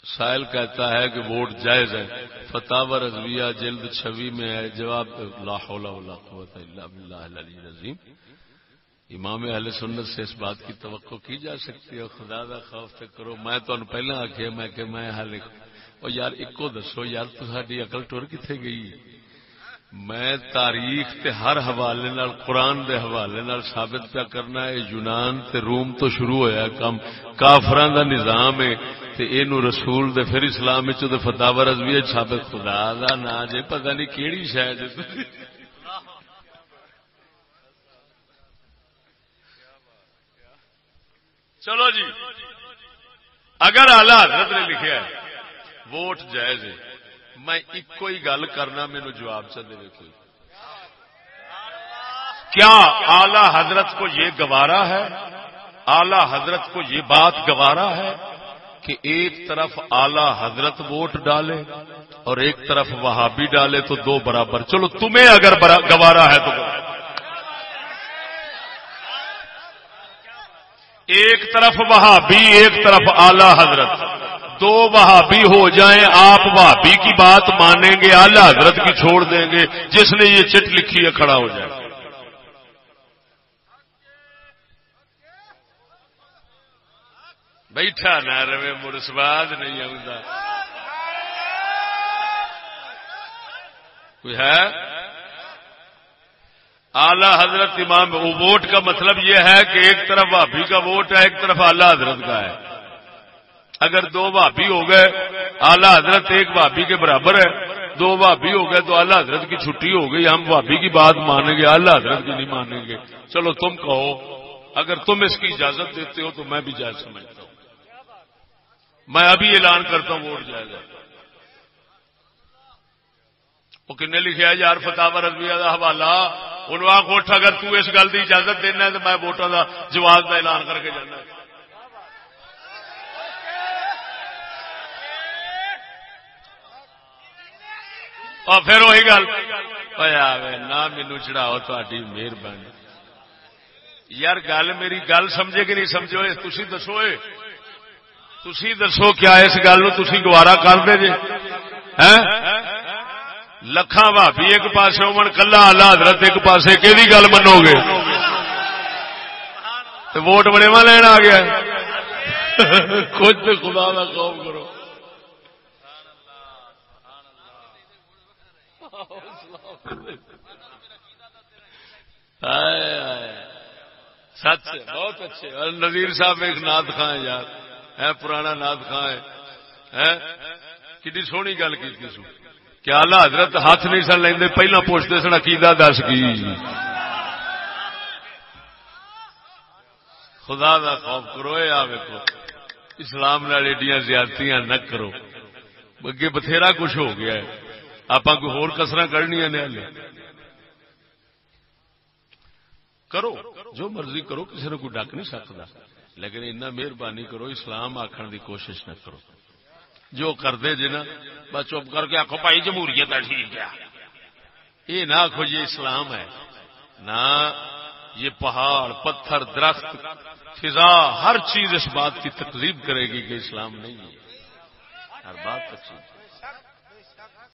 سائل کہتا ہے کہ ووٹ جائز ہے، فتاوی رضویہ جلد 26 میں ہے، جواب لا حول ولا قوت الا باللہ العلی العظیم۔ امام اہل سنت سے اس بات کی توقع کی جا سکتی ہے، خدا دا خوف تے کرو۔ میں تانوں پہلے آکھیا میں حال او یار اکو دسو یار تہاڈی عقل ٹر کتھے گئی؟ میں تاریخ تے ہر حوالے نال قرآن دے حوالے نال ثابت پیا کرنا ہے یونان تے روم تو شروع ہویا کم، کافراں دا نظام ہے تے اینو رسول دے پھر اسلام وچ تے فتاوی رضویہ ثابت۔ خدا دا نا جے پتہ نہیں کیڑی شے جے۔ چلو جی، اگر اعلی حضرت نے لکھیا ہے ووٹ جائز ہے، میں ایک ہی گل کرنا، مینوں جواب چ دے کوئی۔ کیا اعلی حضرت کو یہ گوارا ہے، اعلی حضرت کو یہ بات گوارا ہے کہ ایک طرف اعلی حضرت ووٹ ڈالے اور ایک طرف وہابی ڈالے تو دو برابر؟ چلو تمہیں اگر گوارا ہے تو ایک طرف وہابی ایک طرف اعلی حضرت، دو وہابی ہو جائیں، آپ وہابی کی بات مانیں گے، اعلی حضرت کی چھوڑ دیں گے، جس نے یہ چٹ لکھی ہے کھڑا ہو جائے۔ بیٹھا نہ روے مرسواد نہیں آتا کوئی ہے؟ اعلی حضرت امام ووٹ کا مطلب یہ ہے کہ ایک طرف وہابی کا ووٹ ہے، ایک طرف اعلی حضرت کا ہے۔ اگر دو وہابی ہو گئے، اعلی حضرت ایک وہابی کے برابر ہے، دو وہابی ہو گئے تو اعلی حضرت کی چھٹی ہو گئی، ہم وہابی کی بات مانیں گے، اعلی حضرت کی نہیں مانیں گے۔ چلو تم کہو، اگر تم اس کی اجازت دیتے ہو تو میں بھی جائز سمجھتا ہوں۔ میں ابھی اعلان کرتا ہوں ووٹ جائز ہے۔ وہ کنے لکھا ہے یار فتاوی رضویہ کا حوالہ، انہوں آ اٹھ اگر تو اس گل کی اجازت دینا ہے تو میں ووٹاں کا جواز کا اعلان کر کے جانا۔ اور پھر وہی گل نہ مینو چڑھاؤ، تاری مہربانی یار، گل میری گل سمجھے کہ نہیں سمجھو؟ تسی دسو، تسی دسو کیا اس گل تسی گوارا کر دے جے؟ لکھاں بھابی ایک پاسے ہون، کلا اعلی حضرت ایک پاسے، کہ گل منو گے؟ ووٹ بڑےواں لین آ گیا کچھ تو خدا کا خوف کرو۔ سچ بہت اچھے، نذیر صاحب ایک نعت خاں ہے یار، ہے پرانا نعت خاں ہے، کتنی سونی گل کی سو کہ اعلی حضرت ہاتھ نہیں سن لیندے، پہلا پوچھتے سن عقیدہ دس کی۔ خدا دا خوف کرو، آ ویکھو اسلام نال ایڈیاں زیادتیاں نہ کرو، اگے بتھیرا کچھ ہو گیا ہے، آپ کوئی ہور کسراں کڈنیاں نے ہلے۔ کرو جو مرضی کرو، کسی نے کوئی ڈک نہیں سکتا، لیکن اتنا مہربانی کرو اسلام آکھن دی کوشش نہ کرو۔ جو کردے جے نا بس چپ کر کے آخو بھائی جمہوریت ہے ٹھیک ہے، یہ نہ آخو یہ اسلام ہے، نہ یہ پہاڑ پتھر درخت فضا ہر چیز اس بات کی تکذیب کرے گی کہ اسلام نہیں ہے، ہر بات تکذیب۔